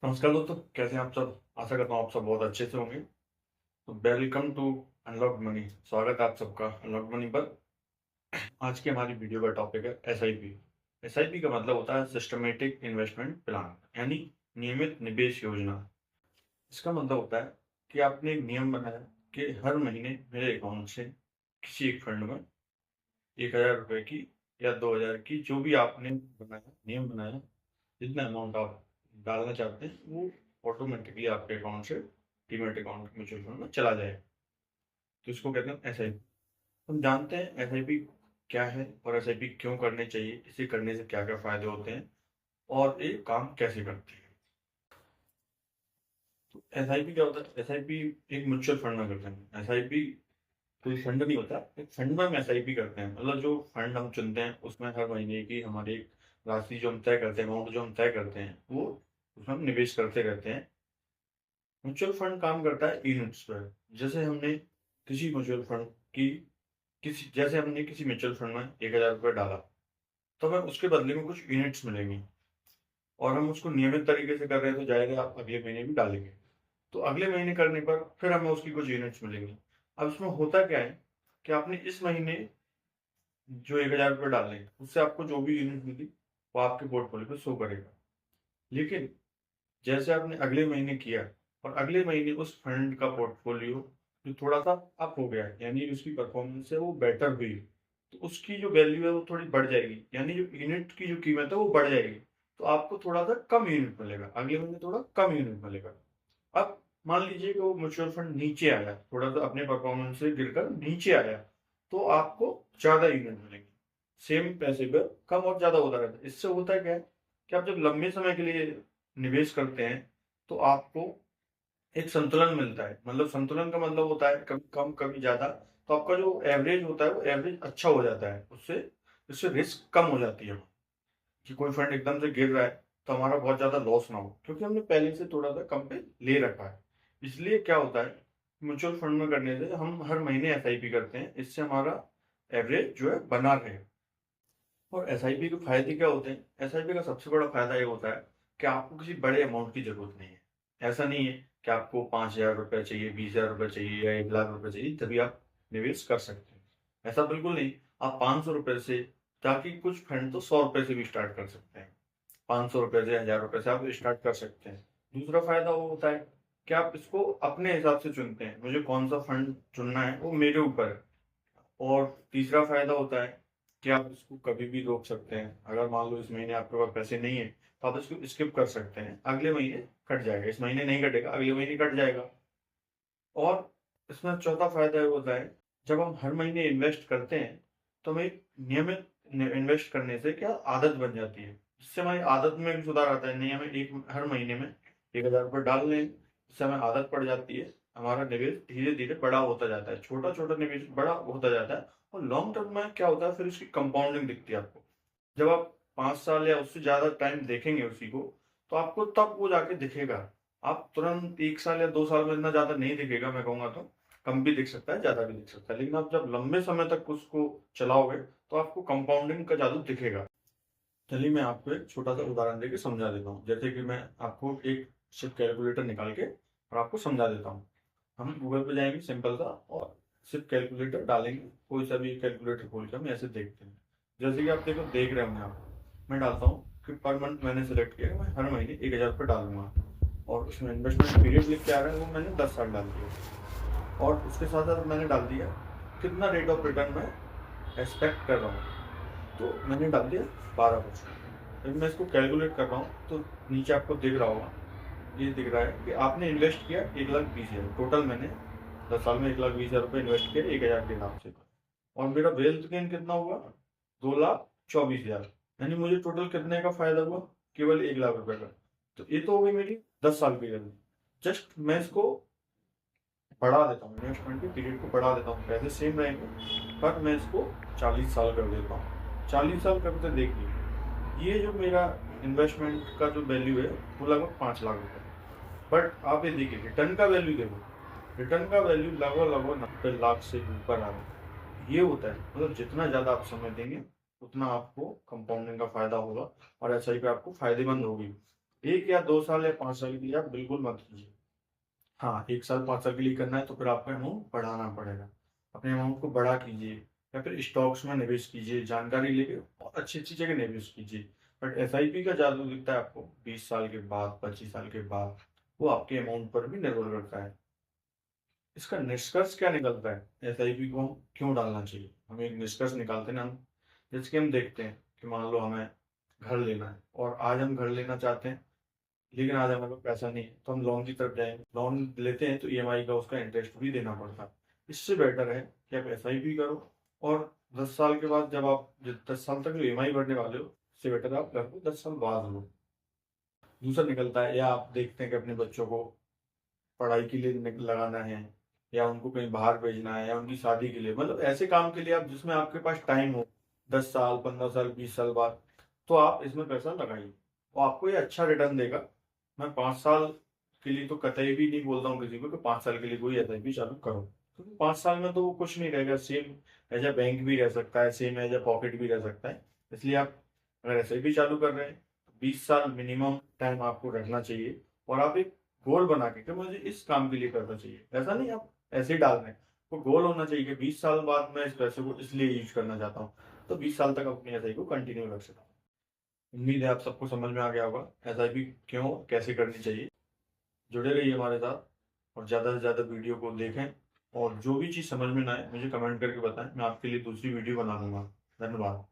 नमस्कार दोस्तों, कैसे हैं आप सब। आशा करता हूँ आप सब बहुत अच्छे से होंगे। तो वेलकम टू अनलॉक मनी। स्वागत है आप सबका अनलॉक मनी पर। आज की हमारी वीडियो का टॉपिक है एसआईपी। एसआईपी का मतलब होता है सिस्टमेटिक इन्वेस्टमेंट प्लान, यानी नियमित निवेश योजना। इसका मतलब होता है कि आपने एक नियम बनाया कि हर महीने मेरे अकाउंट से किसी एक फंड में 1,000 रुपए की या 2,000 की, जो भी आपने बनाया, नियम बनाया, जितना अमाउंट आप डालना चाहते हैं वो ऑटोमेटिकली आपके अकाउंट से डीमैट अकाउंट म्यूचुअल फंड में चला जाए। तो इसको कहते हैं एसआईपी। हम जानते हैं एसआईपी क्या है और एसआईपी क्यों करनी चाहिए, इसे करने से क्या क्या फायदे होते हैं और ये काम कैसे करती है। तो एसआईपी क्या होता है? एसआईपी एक म्यूचुअल फंड में करते हैं। एसआईपी कोई फंड नहीं होता, एक फंड में हम एसआईपी करते हैं। मतलब जो फंड हम चुनते हैं उसमें हर महीने की हमारी एक राशि जो हम तय करते हैं, अमाउंट जो हम तय करते हैं, वो उसमें हम निवेश करते रहते हैं। म्यूचुअल फंड काम करता है यूनिट्स पर। जैसे हमने किसी म्यूचुअल फंड की जैसे हमने किसी म्यूचुअल फंड में 1,000 रुपये डाला, तो हमें उसके बदले में कुछ यूनिट्स मिलेंगी और हम उसको नियमित तरीके से कर रहे हैं तो जाएगा आप अगले महीने भी डालेंगे, तो अगले महीने करने पर फिर हमें उसकी कुछ यूनिट्स मिलेंगी। अब इसमें होता क्या है कि आपने इस महीने जो 1,000 रुपये डाले उससे आपको जो भी यूनिट मिली वो आपके पोर्टफोलियो पे शो करेगा। लेकिन जैसे आपने अगले महीने किया और अगले महीने उस फंड का पोर्टफोलियो जो थोड़ा सा अप हो गया है, यानी उसकी परफॉर्मेंस है वो बेटर हुई, तो उसकी जो वैल्यू है वो थोड़ी बढ़ जाएगी, यानी जो यूनिट की जो कीमत है वो बढ़ जाएगी। तो आपको थोड़ा सा कम यूनिट मिलेगा, अगले महीने थोड़ा कम यूनिट मिलेगा। अब मान लीजिए कि वो म्यूचुअल फंड नीचे आया, थोड़ा सा अपने परफॉर्मेंस से गिरकर नीचे आया, तो आपको ज्यादा यूनिट मिलेंगे। सेम पैसे पर कम और ज्यादा होता रहता है। इससे होता है क्या है कि आप जब लंबे समय के लिए निवेश करते हैं तो आपको एक संतुलन मिलता है। मतलब संतुलन का मतलब होता है कभी कम कभी ज्यादा। तो आपका जो एवरेज होता है वो एवरेज अच्छा हो जाता है, उससे उससे रिस्क कम हो जाती है कि कोई फंड एकदम से गिर रहा है तो हमारा बहुत ज्यादा लॉस ना हो, क्योंकि हमने पहले से थोड़ा सा कम पे ले रखा है। इसलिए क्या होता है, म्यूचुअल फंड में करने से हम हर महीने एसआईपी करते हैं, इससे हमारा एवरेज जो है बना रहे। और एसआईपी के फायदे क्या होते हैं? एसआईपी का सबसे बड़ा फायदा ये होता है कि आपको किसी बड़े अमाउंट की जरूरत नहीं है। ऐसा नहीं है कि आपको 5,000 रुपये चाहिए, 20,000 रुपये चाहिए या 1,00,000 रुपये चाहिए तभी आप निवेश कर सकते हैं। ऐसा बिल्कुल नहीं। आप 500 रुपये से, ताकि कुछ फंड तो 100 रुपये से भी स्टार्ट कर सकते हैं। 500 रुपये से, 1,000 रुपये से आप स्टार्ट कर सकते हैं। दूसरा फायदा वो होता है कि आप इसको अपने हिसाब से चुनते हैं, मुझे कौन सा फंड चुनना है वो मेरे ऊपर है। और तीसरा फायदा होता है कि आप इसको कभी भी रोक सकते हैं। अगर मान लो इस महीने आपके पास पैसे नहीं है तो आप इसको स्किप कर सकते हैं, अगले महीने कट जाएगा। इस महीने नहीं कटेगा, अगले महीने कट जाएगा। और इसमें चौथा फायदा ये होता है, जब हम हर महीने इन्वेस्ट करते हैं तो हमें नियमित इन्वेस्ट करने से क्या आदत बन जाती है, जिससे हमारी आदत में भी सुधार आता है। नहीं, हमें एक हर महीने में 1,000 रुपये डाल लें, इससे हमें आदत पड़ जाती है। हमारा निवेश धीरे धीरे बड़ा होता जाता है, छोटा छोटा निवेश बड़ा होता जाता है। और लॉन्ग टर्म में क्या होता है, फिर उसकी कंपाउंडिंग दिखती है आपको। जब आप 5 साल या उससे ज्यादा टाइम देखेंगे उसी को, तो आपको तब वो जाके दिखेगा। आप तुरंत 1 साल या 2 साल में इतना ज्यादा नहीं दिखेगा, मैं कहूंगा तो कम भी दिख सकता है, ज्यादा भी दिख सकता है, लेकिन आप जब लंबे समय तक उसको चलाओगे तो आपको कंपाउंडिंग का जादू दिखेगा। चलिए मैं आपको एक छोटा सा उदाहरण देके समझा देता हूँ। जैसे कि मैं आपको एक सिर्फ कैलकुलेटर निकाल के और आपको समझा देता हूँ। हम गूगल पे जाएंगे सिंपल सा और सिर्फ कैलकुलेटर डालेंगे, कोई सा भी कैलकुलेटर खोल के हम ऐसे देखते हैं। जैसे कि आप देखो, देख रहे होंगे आप, मैं डालता हूँ कि पर मंथ मैंने सेलेक्ट किया, मैं हर महीने 1,000 रुपये डालूंगा। और उसमें इन्वेस्टमेंट पीरियड लिख के आ रहा है, वो मैंने 10 साल डाल दिया। और उसके साथ साथ मैंने डाल दिया कितना रेट ऑफ रिटर्न मैं एक्सपेक्ट कर रहा हूँ, तो मैंने डाल दिया 12%। जब मैं इसको कैलकुलेट कर रहा हूँ तो नीचे आपको दिख रहा होगा, ये दिख रहा है कि आपने इन्वेस्ट किया 1,20,000। टोटल मैंने 10 साल में 1,20,000 रुपये इन्वेस्ट किया 1,000 के हिसाब से। और मेरा वेल्थ गेन कितना हुआ? 2,24,000। यानी मुझे टोटल कितने का फायदा हुआ? केवल 1,00,000 रुपए का। तो ये तो हो गई मेरी 10 साल की जर्नी। जस्ट मैं इसको बढ़ा देता हूँ, इन्वेस्टमेंट के पीरियड को बढ़ा देता हूँ, पैसे सेम रहेंगे पर मैं इसको 40 साल कर देता हूँ। 40 साल करते देखिए, ये जो मेरा इन्वेस्टमेंट का जो वैल्यू है वो लगभग 5,00,000 रुपए। बट आप ये देखिए रिटर्न का वैल्यू देखो, रिटर्न का वैल्यू लगभग लगभग 90 लाख से ऊपर आ रहा है। ये होता है, मतलब जितना ज्यादा आप समय देंगे उतना आपको कंपाउंडिंग का फायदा होगा और एसआईपी आपको फायदेमंद होगी। 1 या 2 साल या 5 साल के लिए आप बिल्कुल मत कीजिए। हाँ, 1 साल 5 साल के लिए करना है तो फिर आपको अमाउंट बढ़ाना पड़ेगा। अपने अमाउंट को बड़ा कीजिए या फिर स्टॉक्स में निवेश कीजिए, जानकारी लेके बहुत अच्छी-अच्छी जगह निवेश कीजिए। बट एसआईपी का जादू दिखता है आपको 20 साल के बाद, 25 साल के बाद, वो आपके अमाउंट पर भी निर्भर करता है। इसका निष्कर्ष क्या निकलता है? एसआईपी को हम क्यों डालना चाहिए? हम एक निष्कर्ष निकालते हैं ना हम, जैसे कि हम देखते हैं कि मान लो हमें घर लेना है और आज हम घर लेना चाहते हैं, लेकिन आज हमारे पास पैसा नहीं है, तो हम लोन की तरफ जाएंगे। लोन लेते हैं तो ईएमआई का उसका इंटरेस्ट भी देना पड़ता है। इससे बेटर है कि आप एसआईपी करो और 10 साल के बाद जब आप 10 साल तक जो ईएमआई भरने वाले हो, इससे बेटर आप घर को 10 साल बाद लो। दूसरा निकलता है, या आप देखते हैं कि अपने बच्चों को पढ़ाई के लिए लगाना है, या उनको कहीं बाहर भेजना है, या उनकी शादी के लिए, मतलब ऐसे काम के लिए आप जिसमें आपके पास टाइम हो, 10 साल 15 साल 20 साल बाद, तो आप इसमें पैसा लगाइए और आपको ये अच्छा रिटर्न देगा। मैं 5 साल के लिए तो कतई भी नहीं बोलता हूँ किसी को कि 5 साल के लिए कोई एसआईपी चालू करो, क्योंकि 5 साल में तो वो कुछ नहीं रहेगा। सेम एज ए बैंक भी रह सकता है, सेम एज ए पॉकेट भी रह सकता है। इसलिए आप अगर एसआईपी चालू कर रहे हैं तो 20 साल मिनिमम टाइम आपको रखना चाहिए, और आप एक गोल बना के कि मुझे इस काम के लिए करना चाहिए। ऐसा नहीं आप ऐसे ही डाल रहे हैं, वो गोल होना चाहिए कि 20 साल बाद मैं इस पैसे को इसलिए यूज करना चाहता हूँ, तो 20 साल तक अपनी एसआई को कंटिन्यू रख सकता हूँ। उम्मीद है आप सबको समझ में आ गया होगा एसआईपी क्यों कैसे करनी चाहिए। जुड़े रहिए हमारे साथ और ज़्यादा से ज़्यादा वीडियो को देखें, और जो भी चीज़ समझ में ना आए मुझे कमेंट करके बताएं, मैं आपके लिए दूसरी वीडियो बना दूंगा। धन्यवाद।